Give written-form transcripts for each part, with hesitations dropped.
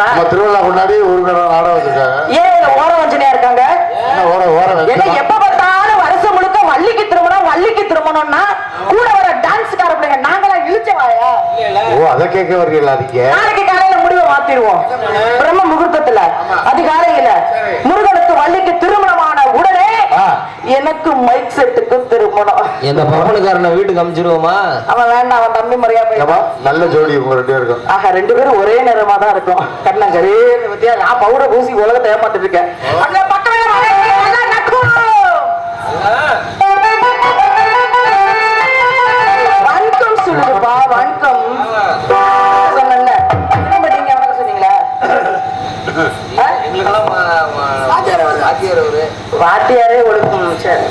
சொல்றேன். நம்ம திருவிழா கொண்டாடி ஊருக்கு நாடகம் வச்சிருக்காங்க. ஏன் ஓர வஞ்சனையா இருக்காங்க? என்ன எப்ப பார்த்தாலும் வருஷம் முழுக்க வள்ளிக்கு திருமணம் வள்ளிக்கு திருமணம்னா கூட வர டான்ஸ்கார பிள்ளைங்க நாங்களாம் இழுச்சவாயா? ஓ அதை கேட்க வரீங்களா? நீங்க நாளைக்கு காலையில முடிவை மாத்திடுவோம். பிரம்ம முகூர்த்தத்துல அதிகாலையில முருகனுக்கு வள்ளிக்கு திருமணமான உடனே எனக்கு மைக் செட்டுக்கு திருமணம். எந்த பப்பனுக்காரனை வீட்டுக்கு அமைச்சிருவோமா? அவன் வேண்டாம், அவன் தம்பி முறையா போய். நல்ல ஜோடி உங்க ரெண்டு பேருக்கும். ஆஹா, ரெண்டு பேரும் ஒரே நேரமா தான் இருக்கும். கண்ணங்கரே பத்தியா? நான் பவுடர் பூசி உலகத்தை ஏமாத்திட்டு இருக்கேன். அந்த பக்கமே வணக்கம் சொல்லுப்பா, வணக்கம் சொன்னல. நீங்க வணக்கம் சொன்னீங்களா? வாத்தியாரே ஒழுக்கம். சரி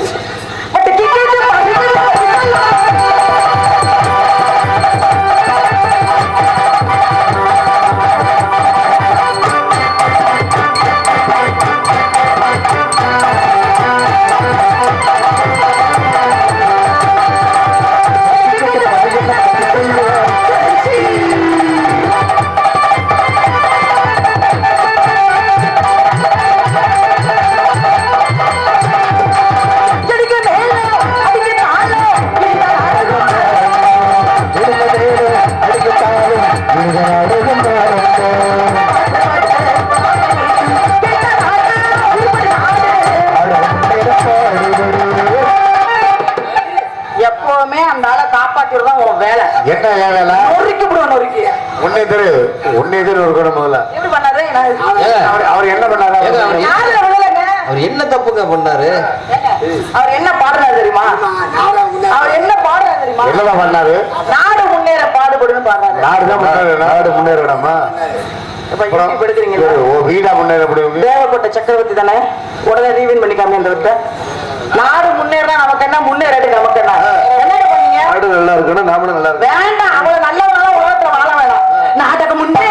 எப்பவுமே அந்த ஆளை காப்பாற்றுறதுதான் உன் வேலை. என்ன ஏன் வேலை? நொறுக்கி விடுவான், நொறுக்கி. ஒன்னே தெரியும் இருக்கணும் முதல்ல. எப்படி பண்ணாரு? அவர் என்ன பண்ணாரு? அவர் என்ன தப்புங்க பண்ணாரு? அவர் என்ன பாடுறாரு தெரியுமா? அவர் என்ன பாடுறாரு தெரியுமா? என்னதான் பண்ணாரு? நாடு முன்னேற பாடுபடுன்னு பாடுறாரு. நாடுதான் பண்ணாரு. நாடு முன்னேற விடாமா? வீடா முன்னேற முடியும். தேவப்பட்ட சக்கரவர்த்தி தானே, உடனே ரீவின் பண்ணிக்காம இந்த விட்ட நாடு முன்னேறா நமக்கு என்ன, முன்னேறாடி நமக்கு என்ன? என்ன பண்ணீங்க? நாடு நல்லா இருக்கணும், நாமளும் நல்லா இருக்கணும். வேண்டாம், அவ்வளவு நல்லவனால உலகத்துல வாழ வேண்டாம். நாட்டுக்கு முன்னேற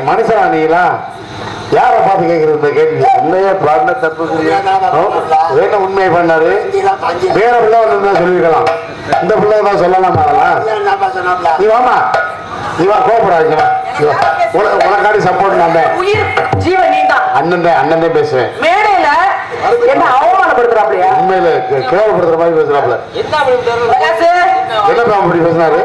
மனுஷனா நீங்களா? யார பார்த்து கேட்கறது இந்த கேள்வி? உண்மையே பாடின தப்பு வேண உண்மையை பண்ணாரு. வேற பிள்ளை வந்து சொல்லிருக்கலாம், இந்த பிள்ளை தான் சொல்லலாமா? அதெல்லாம் நீ வாமா, நீ வா, கோபப்படாதீங்க. உனக்காடி சப்போர்ட் நான் ஜீவன் நீ தான். அண்ணன் தான் பேசுவேன். மேடையில என்ன அவமானப்படுத்துறாப்லையா? உண்மையில கேவலப்படுத்துற மாதிரி பேசுறாப்ல. என்னப்பா அப்படி பேசினாரு?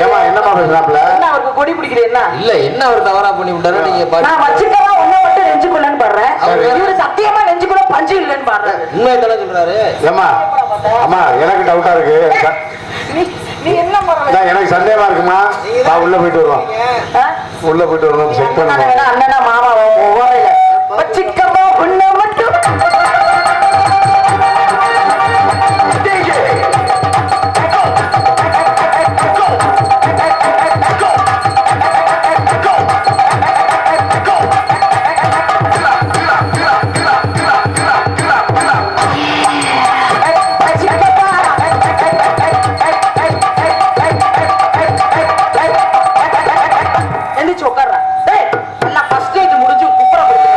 ஏமா என்னப்பா பேசுறாப்ல? அவருக்கு கொடி பிடிக்கிறேன்னா இல்ல, என்ன அவர் தவறா பண்ணி விட்டாரு? நீங்க நான் வச்சுக்கவா ஒன்ன மட்டும் நெஞ்சுக்குள்ளன்னு பாடுறேன். இவரு சத்தியமா நெஞ்சுக்குள்ள பஞ்சு இல்லன்னு பாடுறேன். உண்மையை தானே சொல்றாரு. ஏமா அம்மா எனக்கு டவுட்டா இருக்கு. நீ என்ன பண்ற? எனக்கு சந்தேகமா இருக்குமா? நான் உள்ள போயிட்டு வருவோம். உள்ள போயிட்டு வருவோம், செக் பண்ணுவோம். அண்ணனா மாமா ஓரையில வச்சுக்கவா ஒன்ன மட்டும். எந்திரிச்சு உட்கார்றா. டேய், எல்லாம் ஃபர்ஸ்ட் நைட் முடிஞ்சு குப்புற போயிட்டு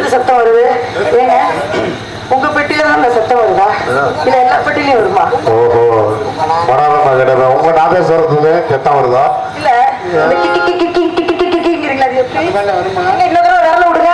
இருந்து சத்தம் வருது ஏங்க உங்க பெட்டியில தான் அந்த சத்தம் வருதா இல்ல எல்லா பெட்டிலையும் வருமா ஓஹோ வராதமா கேட்டேன் உங்க நாதேஸ்வரத்துல சத்தம் வருதா இல்ல இந்த கிக்கி கிக்கி கிக்கி கிக்கி கிக்கிங்கிறீங்களா அது எப்படி இன்னொரு தடவை விரல விடுங்க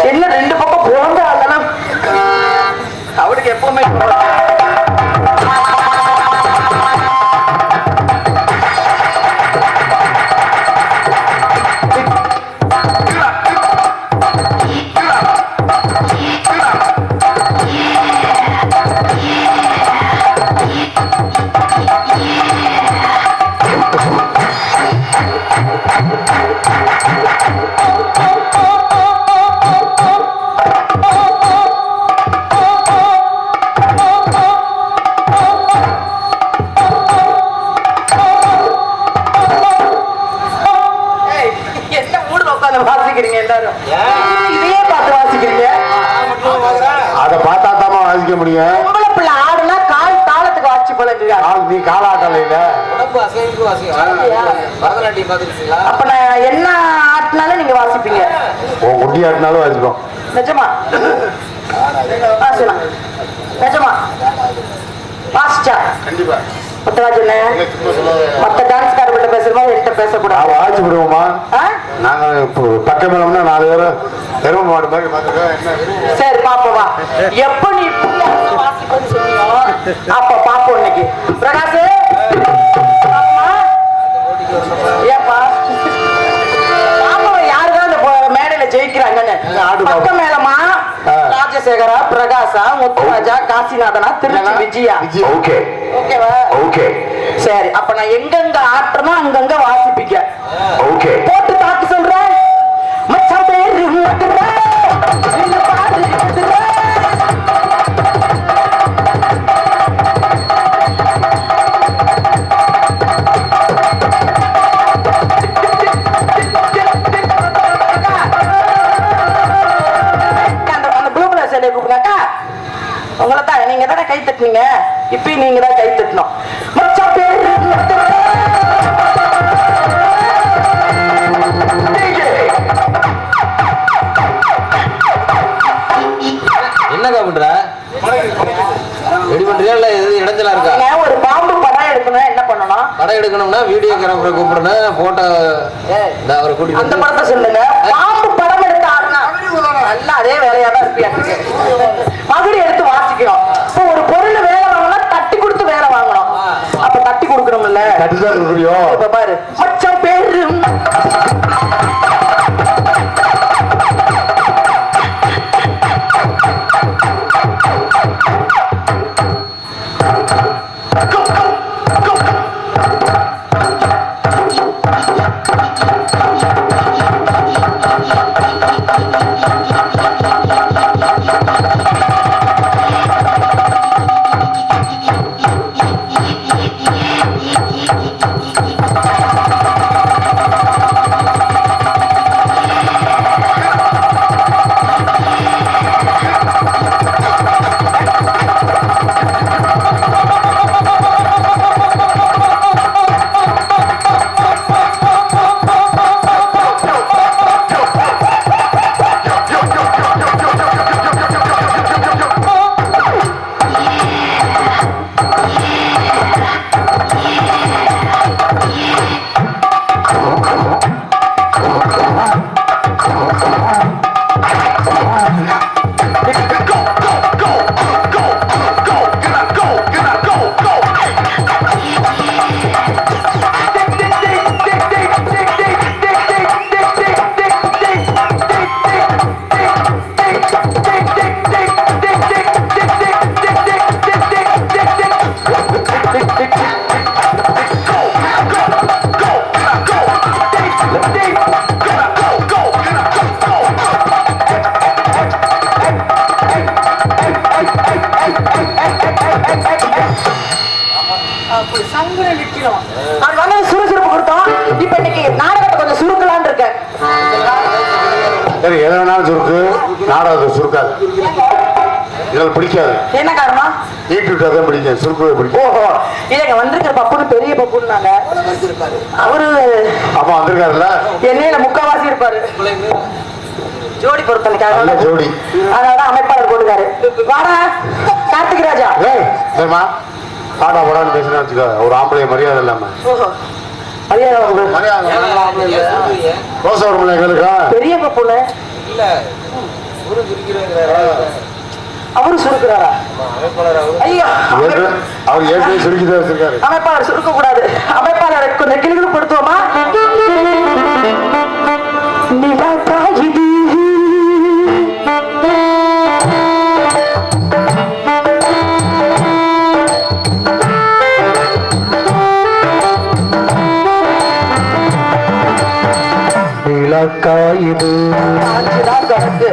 என்ன ரெண்டு பக்கம் போங்க அதெல்லாம் அவருக்கு எப்பவுமே என்ன மூடுல உட்காந்து வாசிக்கிறீங்க எல்லாரும் இதையே பார்த்து வாசிக்கிறீங்க அதை பார்த்தா தாமா வாசிக்க முடியும் பொம்பளை பிள்ளை ஆடுனா கால் தாளத்துக்கு வாசி பழகுங்க நீ காலாட்டல இல்ல உடம்பு அசைவுக்கு வாசிங்க பரதநாட்டியம் பார்த்துருக்கீங்களா அப்ப நான் என்ன ஆட்டினாலும் நீங்க வாசிப்பீங்க உன் குட்டி ஆட்டினாலும் வாசிப்போம் நிஜமா வாசிக்கலாம் நிஜமா வாசிச்சா கண்டிப்பா முத்தராஜனே மத்த டான்ஸ்காரர்கிட்ட பேசுற மாதிரி என்கிட்ட பேசக்கூடாது வாசி விடுவோமா ஆ? நாங்க இப்போ பக்கமேலம்னா 4 பேரும் எரும மாடு மாதிரி பார்த்துருக்கோம் என்ன சரி பாப்போமா எப்ப நீ புள்ள வாசிப்பன்னு சொன்னியோ அப்ப பாப்போம் இன்னைக்கு பிரகாஷ் பாப்போமா? ஏப்பா பாப்போம் யாருதான் இந்த மேடையில ஜெயிக்கிறாங்கன்னு பக்க மேலமா ராஜசேகரா பிரகாஷா முத்துராஜா காசிநாதனா திருச்சி விஜயா ஓகே ஓகேவா ஓகே சரி அப்ப நான் எங்கெங்க ஆட்டுறனோ அங்கங்க வாசிப்பிக்க ஓகே போட்டு தாக்கு சொல்றேன் மச்சான் பேரு மதுரை, என்ன பாரு மதுரை. அந்த ப்ளூ கலர் சேலையை கூப்பிடுங்கக்கா உங்களை தான் நீங்க தானே கை தட்டுனீங்க இப்பயும் நீங்க தான் கை தட்டணும் மச்சான் பேரு மதுரை. என்னக்கா பண்ற ரெடி பண்றியா இல்ல எது இடைஞ்சலா இருக்கா நீங்க ஒரு பாம்பு படம் எடுக்கணும் என்ன பண்ணணும் படம் எடுக்கணும்னா வீடியோகிராஃபரை கூப்பிடணும் போட்டோ அவரை கூட்டிட்டு அந்த வந்து- படத்தை சொல்லுங்க பாம்பு படம் எடுத்து ஆடுனா நல்லா அதே வேலையா தான் இருப்பியா மகுடி எடுத்து வாசிக்கிறோம் இப்போ ஒரு பொருள் வேலை வாங்கினா தட்டி கொடுத்து வேலை வாங்கணும் அப்ப தட்டி கொடுக்கணும்ல கட்டுதான் இருக்கிறியோ இப்ப பாரு மச்சான் பேரு அது வந்து சுறுசுறுப்பு கொடுத்தோம். இப்ப இன்னைக்கு நாடகத்தை கொஞ்சம் சுருக்கலான்னு இருக்கேன். சரி, எதை வேணாலும் சுருக்கு, நாடகத்தை சுருக்காது. இதெல்லாம் பிடிக்காது. என்ன காரணம்? ஈட்டு விட்டாதான் பிடிக்கும், சுருக்கவே பிடிக்கும். ஓஹோ, இல்லைங்க வந்திருக்கிற பப்புன்னு பெரிய பப்புன்னாங்க. அவரு அப்பா வந்திருக்காருல்ல, என்னையில முக்காவாசி இருப்பாரு. ஜோடி பொருத்தனைக்காக ஜோடி. அதனாலதான் அமைப்பாளர் போடுறாரு. வாடா கார்த்திக் ராஜா. சரிம்மா, பாடா போடான்னு பேசினா வச்சுக்கோ, ஒரு ஆம்பளை மரியாதை இல்லாம. ஓஹோ, மரியாதை ரோசா ஒரு எங்களுக்கா பெரிய பப்புன்னு இல்ல அவரு சுருக்குறாரா? ஐயோ, அவர் ஏற்கனவே சுருக்கிதான் வச்சிருக்காரு. அமைப்பாளர் சுருக்க கூடாது. அமைப்பாளரை கொஞ்சம் கிளிகளும் படுத்துவோமா? நிலக்காயுது கணக்கு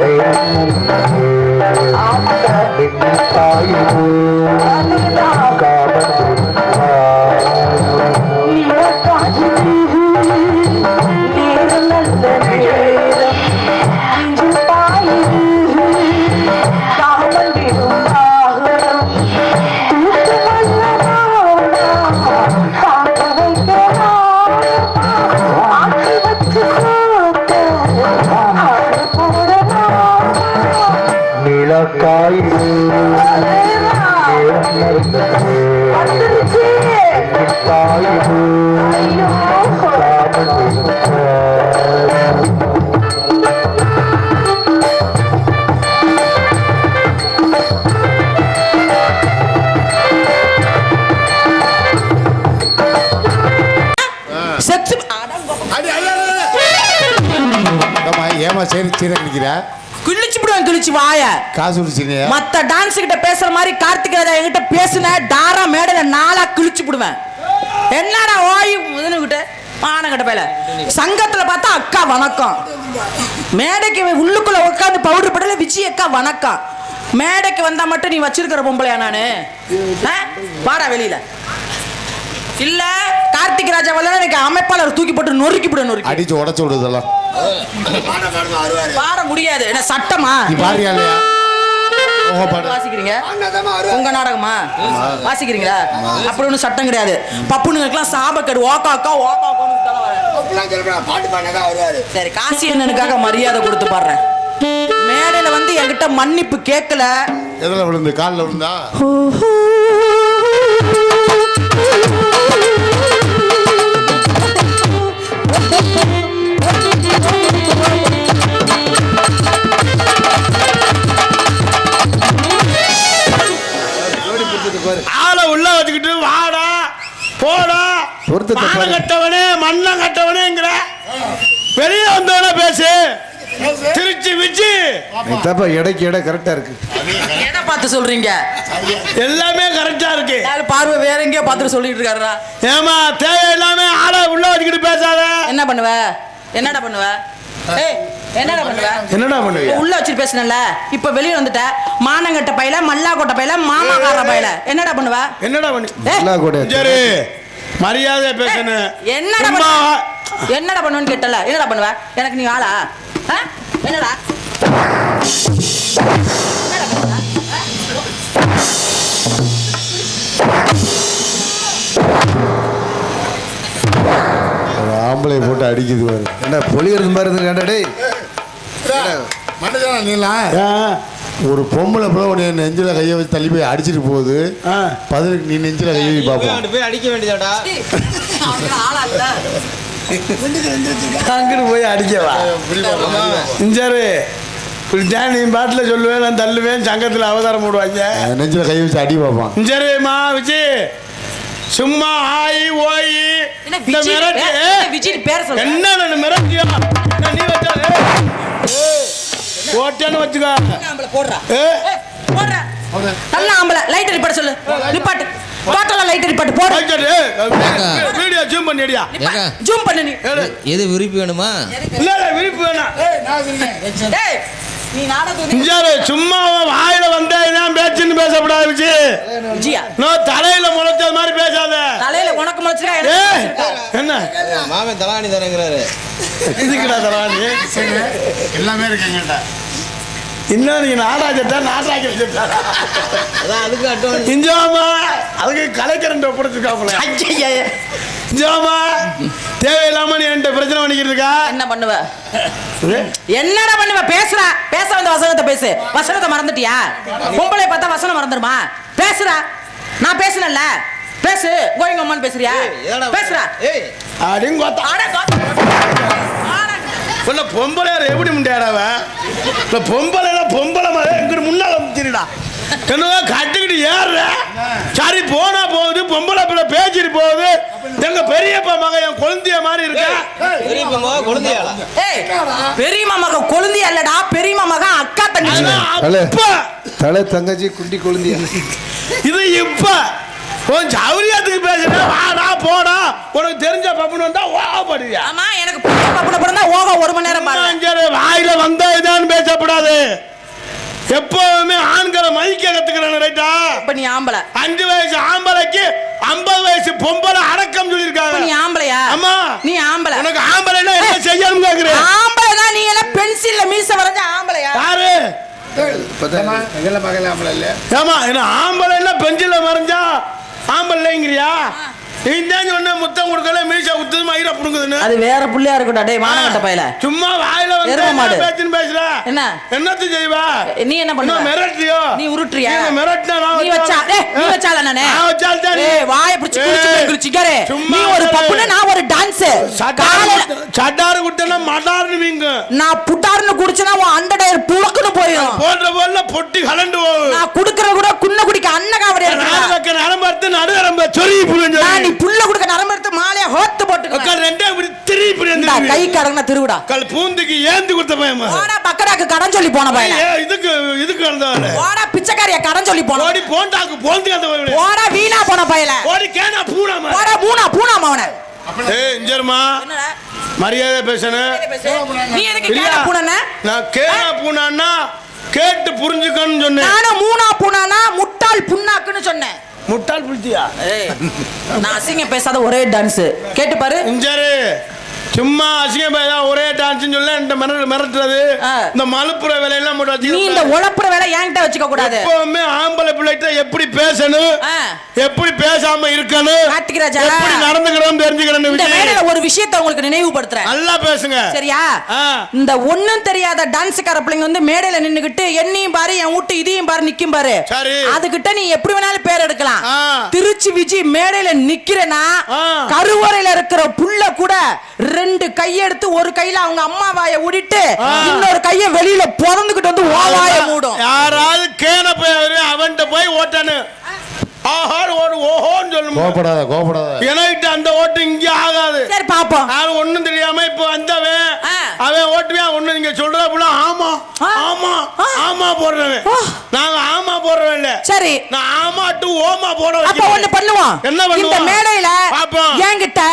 ஏமா சரி சீர நிக்கிற கிழிச்சுடுவேன், கிழிச்சு வாய. காசு குடிச்சிங்க. மத்த டான்ஸ் கிட்ட பேசுற மாதிரி கார்த்திக் ராஜா என்கிட்ட பேசுன டாரா மேடையில நாளா கிழிச்சு விடுவேன். என்னடா ஓய் முதனுகிட்ட மானங்கிட்ட பேல சங்கத்துல பார்த்தா அக்கா வணக்கம், மேடைக்கு உள்ளுக்குள்ள உட்காந்து பவுடர் படல விஜய் அக்கா வணக்கம். மேடைக்கு வந்தா மட்டும் நீ வச்சிருக்கிற பொம்பளையா நானு? வாடா வெளியில. இல்ல கார்த்திக் ராஜா வல்ல எனக்கு அமைப்பாளர் தூக்கி போட்டு நொறுக்கி விடு, நொறுக்கி அடிச்சு உடைச்சு விடுதெல்லாம் பாட முடியாது. என்ன சட்டமா? நீ பாடுறியா இல்லையா? வாசிக்கிறீங்க உங்க நாடகமா வாசிக்கிறீங்களா? அப்படி ஒன்றும் சட்டம் கிடையாது. பப்புனுங்களுக்கெல்லாம் சாபக்கேடு. ஓக்காக்கா சரி, காசி அண்ணனுக்காக மரியாதை கொடுத்து பாடுறேன். மேடையில வந்து என்கிட்ட மன்னிப்பு கேட்கல. எதுல விழுந்து? காலில் விழுந்தா? ஆளை உள்ள வச்சுக்கிட்டு வாடா போடா மானம் கட்டவனே மண்ணம் கட்டவனேங்கிற வெளியே வந்தவன பேசு. திருச்சி விச்சு தப்பா எடைக்கு எடை கரெக்டா இருக்கு. எதை பார்த்து சொல்றீங்க? எல்லாமே கரெக்டா இருக்கு. பார்வை வேற எங்கேயோ பார்த்துட்டு சொல்லிட்டு இருக்காருடா. ஏமா தேவை எல்லாமே ஆளை உள்ள வச்சுக்கிட்டு பேசாத. என்ன பண்ணுவ? என்னடா பண்ணுவ? என்னடா பண்ணுவ? என்னடா பண்ணுவ? உள்ள வச்சு பேசுனல, இப்ப வெளிய வந்துட்ட. மானங்கட்ட பையில, மல்லாக்கோட்டை பையில, மாமாக்கார பையில என்னடா பண்ணுவ? என்னடா பண்ணு? மல்லாக்கோட்டை சரி, மரியாதை பேசணும். என்னடா பண்ணுவ? என்னடா பண்ணுவேன்னு கேட்டல. என்னடா பண்ணுவ? எனக்கு நீ ஆளா? என்னடா ஆம்பளை போட்டு அடிக்குது பாரு. என்ன பொலிகிறது மாதிரி இருந்து டேய் மண்டஜானா நீலாம் ஒரு பொம்பளை போல உன்னை நெஞ்சில கையை வச்சு தள்ளி போய் அடிச்சிட்டு போகுது. பதிலுக்கு நீ நெஞ்சில கையை வச்சு பார்ப்போம். போய் அடிக்க வேண்டியதாடா. அங்கிட்டு போய் அடிக்கவா? இஞ்சாரு இப்படித்தான் நீ பாட்டில் சொல்லுவேன், நான் தள்ளுவேன். சங்கத்தில் அவதாரம் போடுவாங்க. நெஞ்சில கையை வச்சு அடி பார்ப்பான். இஞ்சாருமா விஜி சும்மா ஆயி ஓயி இந்த மிரட்டி என்ன மிரட்டியா நீ வச்சா ஓட்டேன்னு வச்சுக்கோ. நல்ல ஆம்பளை லைட் நிப்பாட்ட சொல்லு. நிப்பாட்டு டோட்டலா லைட் நிப்பாட்டு போடு. Video zoom பண்ணிடியா? ஜூம் பண்ணு. நீ எது விருப்பி வேணுமா? இல்ல விருப்பி வேணாம். டேய் நீ நாடகம் இஞ்சாரு சும்மா வாயில வந்தேன் பேச்சுன்னு பேசப்படாது விஜயா நான் தலையில முளைச்சது மாதிரி பேசாத. தலையில உனக்கு முளைச்சிருக்கா என்ன மாமன் தலாணி தானேங்கிறாரு. இதுக்குடா தலாணி எல்லாமே இருக்குங்கடா. இன்னும் நீங்க நாடாஜட்டா நாட்டாக்கி அதான் அதுக்கு அட்வான்ஸ். இஞ்சாமா அதுக்கு கலைக்கரண்ட் ஒப்படைச்சிருக்காப்புல. இஞ்சாமா தேவையில்லாம நீ என்கிட்ட பிரச்சனை பண்ணிக்கிட்டு இருக்கா. என்ன பண்ணுவ? என்னடா பண்ணுவ? பேசுறா. பேச வந்த வசனத்தை பேசு. வசனத்தை மறந்துட்டியா? பொம்பளை பார்த்தா வசனம் மறந்துடுமா? பேசுறா. நான் பேசுனேன்ல, பேசு. கோயிங் அம்மான்னு பேசுறியா? பேசுறா. அடிங்க சொல்ல பொம்பளை எப்படி முண்டியாடாவ? பொம்பளை மாதிரி எங்கிட்ட முன்னால முச்சிருடா. என்னவோ கட்டுக்கிட்டு ஏறுற. சரி போனா போகுது, பொம்பளை பிள்ளை பேச்சிட்டு போகுது. எங்க பெரியப்பா மகன் என் கொழுந்திய மாதிரி இருக்க. பெரியப்பா மகன் கொழுந்தியாளா? பெரியம்மா மகன் கொழுந்தியா இல்லடா, பெரியம்மா மகன் அக்கா தங்கச்சி. தலை தங்கச்சி குண்டி கொழுந்தியா. இது இப்ப கொஞ்சம் சௌரியத்துக்கு பேசுறேன். வாடா போடா உனக்கு தெரிஞ்ச பப்புனு வந்தா ஓகப்படுவியா? ஆமா, எனக்கு பப்புன பிறந்தா ஓக 1 மணி நேரம் பாரு. வாயில வந்தா இதான் பேசப்படாது. எப்பவுமே ஆண்களை மதிக்க கத்துக்கிறேன். ரைட்டா? இப்ப நீ ஆம்பளை. 5 வயசு ஆம்பளைக்கு 50 வயசு பொம்பளை அடக்கம் சொல்லிருக்காங்க. நீ ஆம்பளையா? அம்மா நீ ஆம்பளை. உனக்கு ஆம்பளைனா என்ன செய்யணும் கேக்குறேன். ஆம்பளைனா நீ எல்லாம் பென்சில்ல மீச வரைஞ்ச ஆம்பளையா? யாரு? ஏமா என்ன ஆம்பளைன்னா பெஞ்சில மறைஞ்சா ஆம்பளைங்கிறியா? நீ தான் சொன்ன முத்தம் கொடுக்கல மீசா குத்துது மயிர புடுங்குதுன்னு. அது வேற புள்ளையா இருக்கட்டும். டேய் மானகட்ட பயல. சும்மா வாயில வந்து பேச்சின்னு பேசுற. என்ன என்னத்து செய்வா? நீ என்ன பண்ணுவ? மிரட்டியோ? நீ உருட்டுறியா? நீ மிரட்டினா நீ வச்சா நீ வச்சால நானே. நான் வச்சால் தான். ஏய் வாயை பிடிச்சு குளிச்சிக்கறே. நீ ஒரு பப்புல நான் ஒரு டான்ஸ். சட்டாரு குட்டனா மடார்னு வீங்க. நான் புட்டார்னு குடிச்சனா உன் அண்டடயர் புளக்குன்னு போயிடும். போடுற போல பொட்டி கலண்டு போகும். நான் குடுக்குற கூட குன்ன குடிக்க அன்னகாவடியா இருக்கு. நான் வைக்க நரம்பத்து நடுநரம்ப சொறி புரிஞ்சு. நான் நீ புள்ள குடுக்க நரம்ப எடுத்து மாலைய ஹோத்து போட்டுக்க. அக்கா ரெண்டே இப்படி திரி புரிஞ்சு. கை கடங்கன திருவிடா. கல் பூந்துக்கு ஏந்து கொடுத்த பையமா. ஓடா பக்கடாக்கு கடன் சொல்லி போன பையன். இதுக்கு வந்தவளே. ஓடா பிச்சைக்காரிய கடன் சொல்லி போன. ஓடி போண்டாக்கு போந்து வந்தவளே. ஓடா வீணா போன பையல. ஓடி கேனா பூனாமா. ஓடா பூனா அவன. ஏய் இஞ்சர்மா. என்னடா? மரியாதை பேசணும். நீ எதுக்கு கேனா பூனன? நான் கேனா பூனான்னா கேட்டு புரிஞ்சுக்கன்னு சொன்னேன். நானும் மூணா பூனானா முட்டாள் புண்ணாக்குன்னு சொன்னேன். முட்டாள் புள்ளியா? நான் அசிங்கம் பேசாத ஒரே டான்ஸ் கேட்டு பாரு. இஞ்சரு சும்மா அசிங்கம் பேசா ஒரே டான்ஸ் சொல்ல இந்த மிரட்டுறது இந்த மலுப்புற வேலையெல்லாம் நீ இந்த உழப்புற வேலை என்கிட்ட வச்சுக்க கூடாது. எப்பவுமே ஆம்பளை பிள்ளைகிட்ட எப்படி பேசணும், எப்படி பேசாம இருக்கணும், கார்த்திகராஜா எப்படி நடந்துக்கணும் தெரிஞ்சுக்கணும். இந்த மேடையில ஒரு விஷயத்தை உங்களுக்கு நினைவுபடுத்துறேன். நல்லா பேசுங்க சரியா? இந்த ஒண்ணும் தெரியாத டான்ஸ்கார பிள்ளைங்க வந்து மேடையில நின்னுகிட்டு என்னையும் பாரு என் வீட்டு இதையும் பாரு நிக்கும் பாரு. அதுகிட்ட நீ எப்படி வேணாலும் பேர் எடுக்கலாம். திருச்சி விஜி மேடையில நிக்கிறனா கருவறையில இருக்கிற புள்ள கூட 2 கையெடுத்து ஒரு கையில அவங்க அம்மா வாயை ஊடிட்டு இன்னொரு கைய வெளியில பொறந்துகிட்டு வந்து வாய மூடும். யாராவது கேன போய் அவன்கிட்ட போய் ஓட்டானு எனக்கு அந்த ஓட்டு இங்க ஆகாது. சரி பாப்போம். ஒண்ணும் தெரியாம இப்ப வந்தவன் அவன் ஓட்டுவேன் ஒண்ணு நீங்க சொல்ற ஆமா ஆமா ஆமா போடுறவன். நாங்க ஆமா போடுறோம் இல்ல. சரி நான் ஆமா டு ஓமா போட. அப்ப ஒண்ணு பண்ணுவோம். என்ன பண்ணுவோம்? இந்த மேடையில என்கிட்ட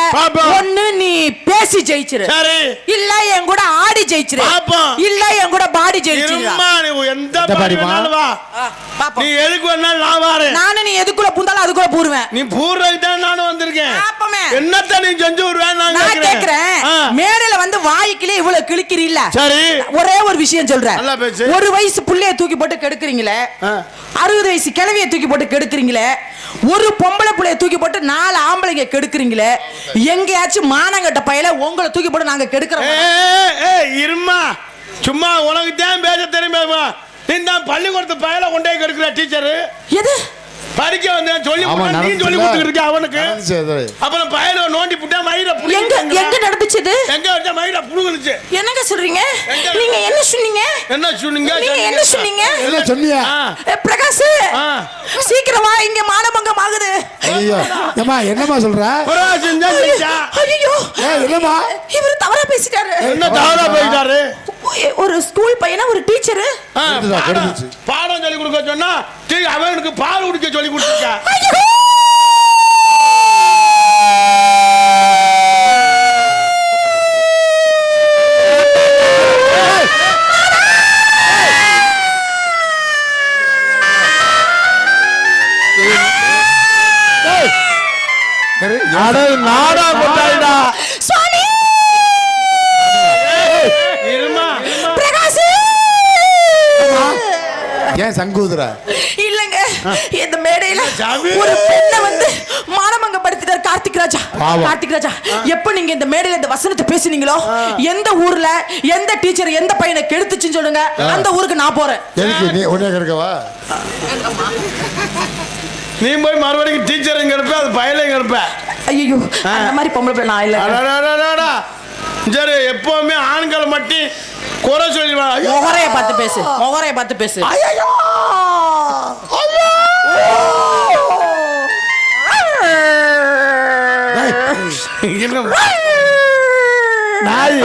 ஒண்ணு நீ பேசி ஜெயிச்சிரு. சரி இல்ல என் கூட ஆடி ஜெயிச்சிரு. இல்ல என் கூட பாடி ஜெயிச்சிரு. எந்த பாடி வேணாலும் வா. நீ எதுக்கு வேணாலும் நான் வரேன். நானே நீ எதுக்குள்ள பூந்தாலும் அதுக்குள்ள பூருவேன். நீ பூர்றதுக்கு தான் நானும் வந்திருக்கேன். என்னத்த நீ செஞ்சு விடுவேன் நான் கேக்குறேன். மேடையில வந்து வாய்க்கிலே இவ்வளவு கிழிக்கிறீல்ல. சரி ஒரே ஒரு விஷயம் சொல்றேன். ஒரு வயசு புள்ளைய தூக்கி போட்டு கெடுக்குறீங்களே, 60 வயசு கிழவிய தூக்கி போட்டு கெடுக்குறீங்களே, ஒரு பொம்பளை புள்ளைய தூக்கி போட்டு 4 ஆம்பளைங்க கெடுக்குறீங்களே, எங்கேயாச்சும் மானங்கட்ட பையல உங்களை தூக்கி போட்டு நாங்க கெடுக்கிறோம். இருமா சும்மா உனக்கு தான் பேச தெரியுமா? நீ தான் பள்ளிக்கூடத்து பையல கொண்டே கெடுக்கிற டீச்சரு. எது படிக்க வந்தேன் சொல்லி நீ சொல்லி கொடுத்துட்டு இருக்க அவனுக்கு. அப்புறம் பையல நோண்டி புட்டா மயிர புடி. எங்க நடந்துச்சு? எங்க வச்ச மயிர புடுங்குச்சு. என்னங்க சொல்றீங்க? நீங்க என்ன சொன்னீங்க? என்ன சொன்னீங்க? நீங்க என்ன சொன்னீங்க? என்ன சொன்னீங்க? பிரகாஷ் சீக்கிரம் வா, இங்க மானபங்கம் ஆகுது. ஐயோ ஏமா என்னமா சொல்ற? பிரகாஷ் செஞ்சா ஐயோ என்னமா இவர் தவறா பேசிட்டாரு. என்ன தவறா பேசிட்டாரு? ஒரு ஸ்கூல் பையனா ஒரு டீச்சர் பாடம் சொல்லி கொடுக்க சொன்னா அவனுக்கு பால் குடிக்க சொல்லி கொடுத்துருக்கா. ஏன் சங்கூதுற? இல்லங்க இந்த மேடையில சாமி. ஒரு பெண்ணை வந்து மானமங்க படுத்திட்டார் கார்த்திக் ராஜா. பாவம். கார்த்திக் ராஜா எப்ப நீங்க இந்த மேடையில இந்த வசனத்தை பேசுனீங்களோ எந்த ஊர்ல எந்த டீச்சர் எந்த பையனை கெடுத்துச்சுன்னு சொல்லுங்க, அந்த ஊருக்கு நான் போறேன். எதுக்கு நீ உடனே கிடக்கவா? நீ போய் மறுபடியும் டீச்சர் இருப்ப, அது பையன் இருப்ப. ஐயோ அந்த மாதிரி பொம்பளை பிள்ளை நான் இல்ல. அடடடடடா. சரி, எப்பவுமே ஆண்களை மட்டும் குறை சொல்லிடுவாங்க. ஐயோ, முகரைய பார்த்து பேசு, முகரைய பார்த்து பேசு. ஐயோ, ஐயோ. என்ன நாய்?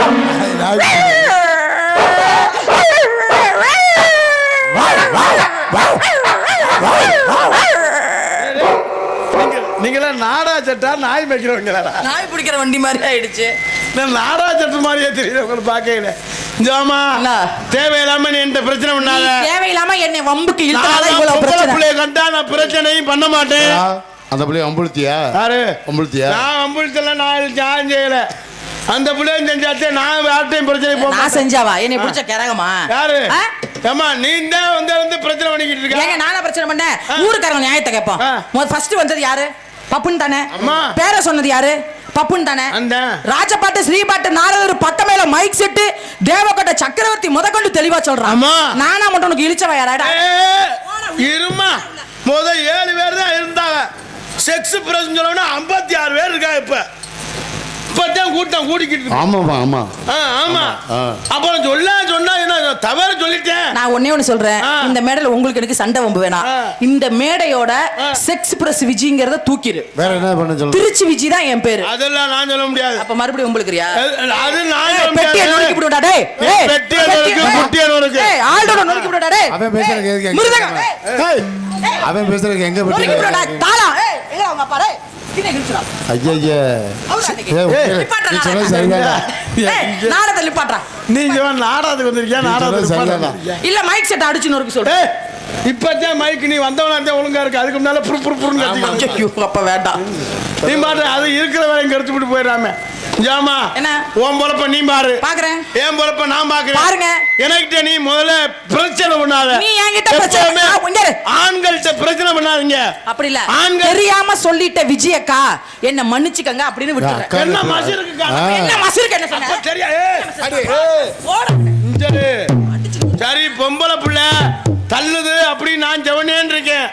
நீங்களா நாடா சட்டா நாய் வைக்கிறவங்களா? நாய் பிடிக்கிற வண்டி மாதிரி ஆயிடுச்சு. நாடா சட்டு மாதிரியே தெரியுது உங்களுக்கு பார்க்கல. ஜாமா தேவையில்லாம நீ என்கிட்ட பிரச்சனை பண்ணாத. தேவையில்லாம என்னை வம்புக்கு இழுத்தனால இவ்வளவு பிரச்சனை. பிள்ளைய கண்டா நான் பிரச்சனையும் பண்ண மாட்டேன். அந்த பிள்ளைய அம்புழுத்தியா? யாரு அம்புழுத்தியா? நான் அம்புழுத்தல, நான் ஜாயின் செய்யல. அந்த பிள்ளையும் செஞ்சாச்சே, நான் யார்ட்டையும் பிரச்சனை போக நான் செஞ்சாவா? என்னை பிடிச்ச கிரகமா? யாரு? ஏமா நீ தான் வந்து பிரச்சனை பண்ணிக்கிட்டு இருக்க. ஏங்க நானா பிரச்சனை பண்ணேன்? ஊருக்காரங்க நியாயத்தை கேட்போம். ஃபர்ஸ்ட் வந்தது யாரு? பப்புன் தானே. பேரை சொன்னது யாரு? பப்புன் தானே. ராஜபாட்டு ஸ்ரீபாட்டு நாரதர் பக்கமேல மைக் செட்டு தேவகோட்டை சக்கரவர்த்தி முதற்கொண்டு தெளிவா சொல்றான். நானா மட்டும் உனக்கு இழிச்சவா யாராடா? இருமா, முத 7 பேர் தான் இருந்தாங்க. செக்ஸ் பிரஸ் சொல்லணும்னா 56 பேர் இருக்காங்க. இப்பதான் கூட்டம் கூடிக்கிட்டு. ஆமாமா ஆமா ஆமா. அப்புறம் சொன்னா என்ன தவறு சொல்லிட்டேன். நான் ஒண்ணே சொல்றேன், இந்த மேடையில உங்களுக்கு எனக்கு சண்டை வம்பு வேணாம். இந்த மேடையோட செக்ஸ் பிரஸ் விஜிங்கிறத தூக்கிடு. வேற என்ன பண்ண சொல்ற? திருச்சி விஜி தான் என் பேரு. அதெல்லாம் நான் சொல்ல முடியாது. அப்ப மறுபடியும் உங்களுக்குறியா? அது நான் சொல்ல முடியாது. பெட்டியை நொறுக்கி விடுடா டேய். பெட்டியை நொறுக்கு, குட்டியை நொறுக்கு. ஏய் ஆல்டோட நொறுக்கி விடுடா டேய். அவன் பேசுறதுக்கு எங்க? முருகன். ஏய் அவன் பேசுறதுக்கு எங்க பெட்டி? நொறுக்கி விடுடா தாளா. ஏய் எங்க அவங்க அப்பா டேய். கிட்ட கிழிச்சுடா. ஐயா நீ சொன்னது சரிதானா? ஏய் நாடத லிப்பாட்றா. நீங்க நாடகத்துக்கு வந்திருக்கியா? நாடகத்துக்கு இல்ல மைக் செட் அடிச்சு நொறுக்கி சொல்லு. இப்பதான் மைக் நீ வந்தவனா ஒழுங்கா இருக்கு. அதுக்கு முன்னால புருன்னு கத்திக்க. ஐயோ அப்ப வேண்டாம். நீ பாரு, அது இருக்கிற வேலையும் கெடுத்து விட்டு போயிடாம. ஜாமா என்ன உன் பொழப்ப நீ பாரு. பாக்குறேன். என் பொழப்ப நான் பாக்குறேன். பாருங்க. எனக்கிட்ட நீ முதல்ல பிரச்சனை பண்ணாத. நீ என்கிட்ட பிரச்சனை ஆண்கள்ட்ட பிரச்சனை பண்ணாதீங்க. அப்படி இல்ல, ஆண்கள் தெரியாம சொல்லிட்ட விஜயக்கா என்ன மன்னிச்சுக்கங்க அப்படின்னு விட்டுறேன். என்ன மசிருக்கு? என்ன மசிருக்கு என்ன சொன்ன? சரியா? சரி, பொம்பளை பிள்ளை தள்ளுது அப்படி நான் ஜெவனேன்னு இருக்கேன்.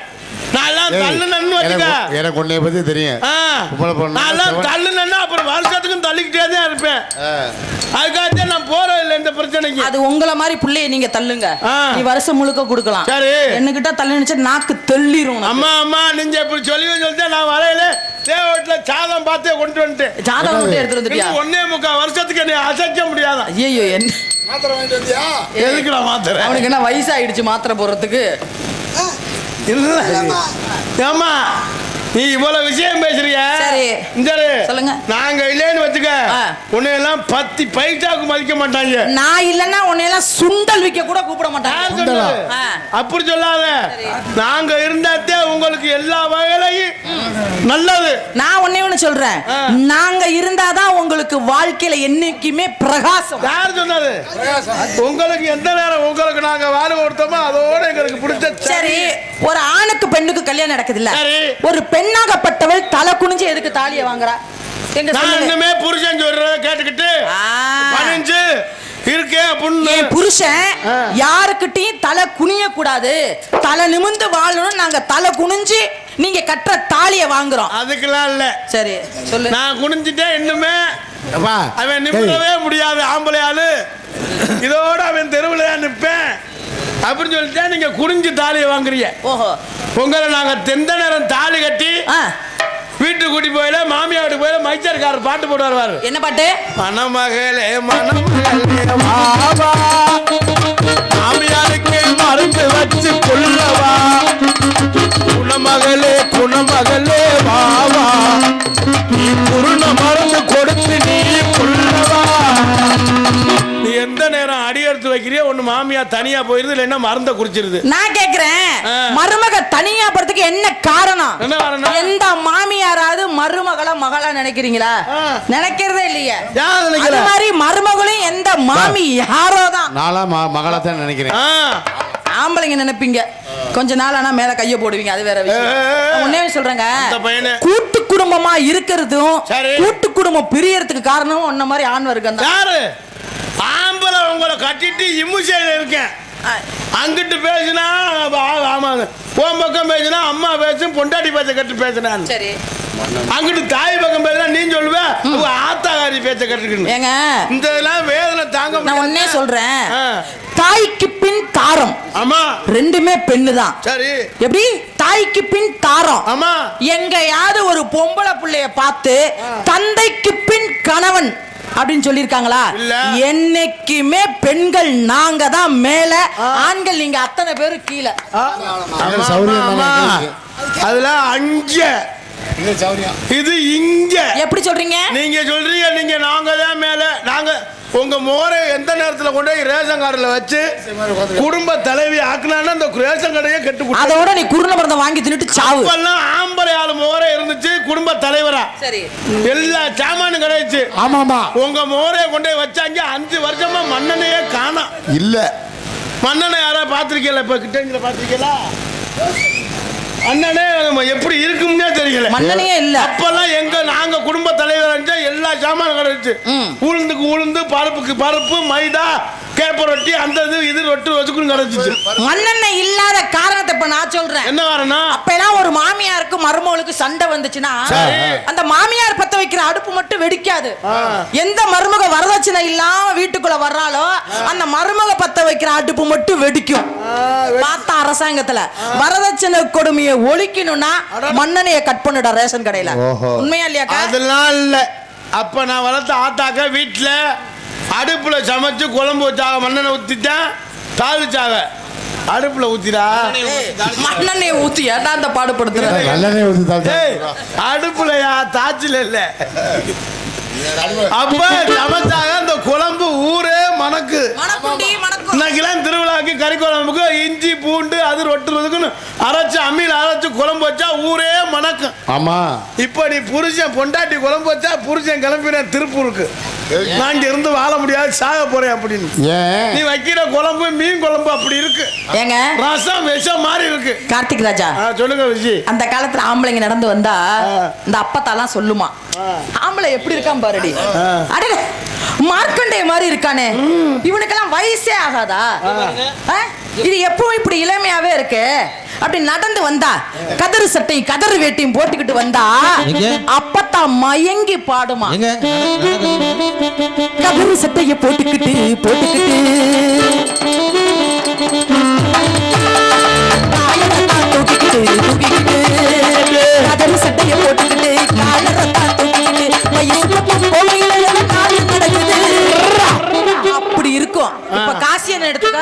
எனக்கு உன்னை பத்தி தெரியும். அப்புறம் வருஷத்துக்கும் தள்ளிக்கிட்டே தான் இருப்பேன். அதுக்காக நான் போறேன் இல்ல இந்த பிரச்சனைக்கு. அது உங்களை மாதிரி பிள்ளைய நீங்க தள்ளுங்க, நீ வருஷம் முழுக்க கொடுக்கலாம். சரி, என்கிட்ட தள்ளு நினைச்சா நாக்கு தெள்ளிரும். அம்மா அம்மா நீங்க இப்படி சொல்லிட்டு நான் வரையில தேவட்ல சாதம் பார்த்தே கொண்டு வந்துட்டேன். சாதம் மட்டும் எடுத்துட்டு வந்துட்டியா? 1.25 வருஷத்துக்கு நீ அசைக்க முடியாத. ஐயோ என்ன மாத்திரை வாங்கிட்டு வந்தியா? எதுக்குடா மாத்திரை? அவனுக்கு என்ன வயசாயிடுச்சு மாத்திரை போடுறதுக்கு? ஏமா நீ இவ்வளவு விஷயம் பேசுறிய? சரி சொல்லுங்க. நாங்க இல்லைன்னு வச்சுக்க, உன்னையெல்லாம் 10 பைசாவுக்கு மதிக்க மாட்டாங்க. நான் இல்லன்னா உன்னையெல்லாம் சுண்டல் விற்க கூட கூப்பிட மாட்டாங்க. அப்படி சொல்லாத. நாங்க இருந்தாத்தே உங்களுக்கு எல்லா வகையிலையும் நல்லது. நான் ஒண்ணு சொல்றேன், நாங்க இருந்தாதான் உங்களுக்கு வாழ்க்கையில என்னைக்குமே பிரகாசம். யார் சொன்னது? உங்களுக்கு எந்த நேரம் உங்களுக்கு நாங்க வாழ கொடுத்தோமோ அதோட எங்களுக்கு பிடிச்ச. சரி, ஒரு ஆணுக்கு பெண்ணுக்கு கல்யாணம் நடக்குது இல்ல, ஒரு பெண்ணாகப்பட்டவள் தலை குனிஞ்சு எதுக்கு தாலியை வாங்குறா? இன்னுமே புருஷன் சொல்றத கேட்டுக்கிட்டு பணிஞ்சு இருக்கே அப்படின்னு. புருஷன் யாருக்கிட்டையும் தலை குனிய கூடாது, தலை நிமிந்து வாழணும். நாங்க தலை குனிஞ்சு நீங்க கட்டுற தாலியை வாங்குறோம். அதுக்கெல்லாம் இல்ல. சரி சொல்லு. நான் குனிஞ்சிட்டேன், இன்னுமே அவன் நிமிடவே முடியாது ஆம்பளை ஆளு. இதோட அவன் தெருவில் நிற்பேன் அப்படின்னு சொல்லிட்டு நீங்க குனிஞ்சு தாலியை வாங்குறீங்க. ஓஹோ, உங்களை நாங்க தெந்த நேரம் தாலி கட்டி வீட்டுக்கு கூட்டி போயில மாமியா வீட்டுக்கு போயில மைச்சர்காரர் பாட்டு போட்டு வருவாரு. என்ன பாட்டு? மணமகளே மணமகளே மாவா, மாமியாருக்கே மருந்து வச்சு கொள்ளவா, குணமகளே குணமகளே வாவா, நீ குருண மருந்து கொடுத்து நீ கொள்ளவா. நீ எந்த நேரம் அடி எடுத்து வைக்கிறியோ ஒண்ணு மாமியா தனியா போயிருது, இல்லைன்னா மருந்த குடிச்சிருது. நான் கேக்குறேன், மருமக தனியா போறதுக்கு என்ன காரணம்? என்ன காரணம்? எந்த மாமியாராவது மருமகள மகளா நினைக்கிறீங்களா? நினைக்கிறதே இல்லையே. அது மாதிரி மருமகளும் எந்த மாமி யாரோ தான். நாளா மகளா தான் நினைக்கிறேன். ஆம்பளைங்க நினைப்பீங்க கொஞ்ச நாள் ஆனா மேல கைய போடுவீங்க, அது வேற விஷயம். நான் உடனே சொல்றேங்க, கூட்டு குடும்பமா இருக்கிறதும் கூட்டு குடும்பம் பிரியறதுக்கு காரணம் உன்ன மாதிரி ஆண் வர்க்கம் தான். யாரு ஆம்பளை உங்களை கட்டிட்டு இம்முசையில இருக்கேன், அங்கிட்டு பேசினா ஆமாங்க, போன் பக்கம் பேசினா அம்மா பேசும், பொண்டாட்டி பேச்ச கட்டு பேசினான். சரி, அங்கிட்டு தாய் பக்கம் பேசினா நீ சொல்லுவ ஆத்தாகாரி பேச்ச கட்டுக்கணும். ஏங்க இந்த இதெல்லாம் வேதனை தாங்க. நான் உடனே சொல்றேன், தாய்க்கு பின் தாரம். ஆமா, ரெண்டுமே பெண்ணு தான். சரி, எப்படி தாய்க்கு பின் தாரம்? ஆமா. எங்கயாவது ஒரு பொம்பளை புள்ளைய பார்த்து தந்தைக்கு பின் கணவன் அப்படின்னு சொல்லிருக்காங்களா? என்னைக்குமே பெண்கள் நாங்க தான் மேல, ஆண்கள் நீங்க அத்தனை பேரும் கீழே. அதுல அங்க இது இங்க எப்படி சொல்றீங்க? நீங்க சொல்றீங்க நீங்க நாங்க தான் மேல. நாங்க உங்க மோரை எந்த நேரத்தில் கொண்டு போய் ரேஷன் கார்டுல வச்சு குடும்ப தலைவி ஆக்குனான்னா அந்த ரேஷன் கடையே கெட்டு. அதோட நீ குருண மருந்தம் வாங்கி தின்னுட்டு சாவு. ஆம்பளை ஆளு மோரை இருந்துச்சு குடும்ப தலைவரா. சரி, எல்லா சாமானும் கிடைச்சு. ஆமாமா, உங்க மோரை கொண்டு போய் வச்சாங்க. 5 வருஷமா மண்ணெண்ணையே காணோம். இல்ல மண்ணெண்ணெய் யாரா பாத்திருக்கீங்களா? இப்ப கிட்ட பாத்திருக்கீங்களா? அண்ணனே எப்படி இருக்கும்னே தெரியல. மண்ணெண்ணையே இல்ல. அப்பெல்லாம் எங்க நாங்க குடும்ப தலைவர் எல்லா சாமானும் கிடைச்சு. உளுந்துக்கு உளுந்து, பருப்புக்கு பருப்பு, மைதா, கேப்ப ரொட்டி, அந்த இது ரொட்டி வச்சுக்கும் கிடைச்சிச்சு. மண்ணெண்ணெய் இல்லாத காரணத்தை இப்ப நான் சொல்றேன். என்ன காரணம்? அப்ப எல்லாம் ஒரு மாமியாருக்கு மருமகளுக்கு சண்டை வந்துச்சுன்னா அந்த மாமியார் பத்த வைக்கிற அடுப்பு மட்டும் வெடிக்காது. எந்த மருமக வரதட்சணை இல்லாம வீட்டுக்குள்ள வர்றாலோ அந்த மருமக பத்த வைக்கிற அடுப்பு மட்டும் வெடிக்கும். பார்த்தா அரசாங்கத்துல வரதட்சணை கொடுமையை ஒழிக்கணும்னா மண்ணெண்ணையை கட் பண்ணிட ரேஷன் கடையில. உண்மையா இல்லையா? அதெல்லாம் இல்ல. அப்ப நான் வளர்த்த ஆத்தாக்க வீட்டுல அடுப்புல சமைச்சு குழம்பு வச்சாக, மண்ணெண்ணெய் ஊத்திட்டேன், தாளிச்சாக. அடுப்புல ஊத்திடா மண்ணெண்ணெய் ஊத்தி ஏன்டா அந்த பாடுபடுத்துற? அடுப்புலயா தாச்சில இல்ல. அப்ப சமைச்சாக அந்த குழம்பு ஊரே மணக்கு. இன்னைக்கெல்லாம் திருவிழாக்கு கறி குழம்புக்கு இஞ்சி பூண்டு அது ரொட்டுறதுக்குன்னு அரைச்சு அம்மியில் அரைச்சு குழம்பு வச்சா ஊரே மணக்கும். ஆமா, இப்ப நீ புருஷன் பொண்டாட்டி குழம்பு வச்சா புருஷன் கிளம்பினேன் திருப்பூருக்கு, நான் இங்க இருந்து வாழ முடியாது சாக போறேன் அப்படின்னு. நீ வைக்கிற குழம்பு மீன் குழம்பு அப்படி இருக்கு. ஏங்க ரசம் விஷம் மாதிரி இருக்கு. கார்த்திக் ராஜா சொல்லுங்க விஜி. அந்த காலத்துல ஆம்பளைங்க நடந்து வந்தா இந்த அப்பத்தாலாம் சொல்லுமா, ஆம்பளை எப்படி இருக்கான் பாருடி, அடே மார்க்கண்டே மாதிரி இருக்கானே, இவனுக்கெல்லாம் வயசே ஆகாதா, இது எப்பவும் இப்படி இளமையாவே இருக்கு அப்படி நடந்து வந்தா கதறு சட்டையும் கதறு வேட்டியும் போட்டுக்கிட்டு வந்தா அப்பத்தா மயங்கி பாடுமா. கதறு சட்டைய போட்டுக்கிட்டு போட்டுக்கிட்டு தூக்கிக்கிட்டு கதறு சட்டைய போட்டுக்கிட்டு அப்படி இருக்கும். இப்ப காசியன் எடுத்துக்கா,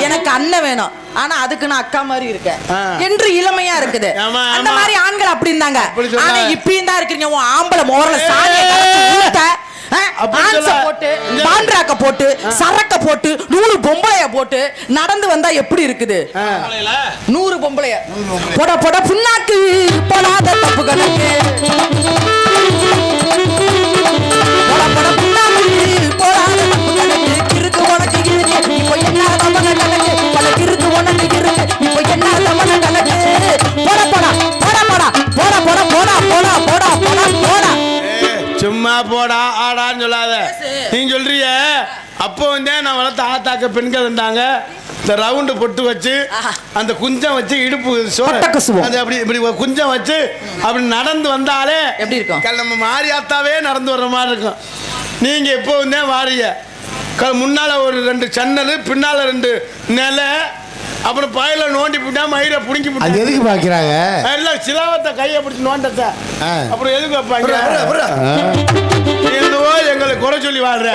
எனக்கு அண்ணன் வேணும் ஆனா அதுக்கு நான் அக்கா மாதிரி இருக்கேன் என்று இளமையா இருக்குது. அந்த மாதிரி ஆண்கள் அப்படி இருந்தாங்க. ஆனா இப்பயும் தான் இருக்கீங்க. உன் ஆம்பளை மோரல சாணியை போட்டு பாண்ட்ராக்க போட்டு சரக்க போட்டு 100 பொம்பளைய போட்டு நடந்து வந்தா எப்படி இருக்குது? 100 பொம்பளைய போட போட புண்ணாக்கு போடாத தப்பு கணக்கு, போட போட புண்ணாக்கு போடாத தப்பு கணக்கு, இருக்கு உனக்கு இருக்கு இப்போ என்ன தமன கணக்கு, பலக்கு இருக்கு உனக்கு இருக்கு இப்போ என்ன தமன கணக்கு, போட போடா போட போடா போட போட போடா போடா போடா போடா போடா. சும்மா போடா ஆடான்னு சொல்லாத. நீங்க சொல்றீங்க அப்போ வந்து நான் வளர்த்த ஆத்தாக்க பெண்கள் இருந்தாங்க, இந்த ரவுண்டு பொட்டு வச்சு அந்த குஞ்சம் வச்சு இடுப்பு அது அப்படி இப்படி குஞ்சம் வச்சு அப்படி நடந்து வந்தாலே எப்படி இருக்கும்? நம்ம மாரியாத்தாவே நடந்து வர்ற மாதிரி இருக்கும். நீங்க எப்போ வந்து வாரிய முன்னால ஒரு 2 சன்னல், பின்னால 2 நிலை, அப்புறம் பாயில நோண்டி போட்டா மயிரை புடிங்கி போட்டா. அது எதுக்கு பாக்குறாங்க? எல்லாம் சிலாவத்தை கையை பிடிச்சி நோண்டத்த. அப்புறம் எதுக்கு வைப்பாங்க? எங்களை குறை சொல்லி வாழ்ற.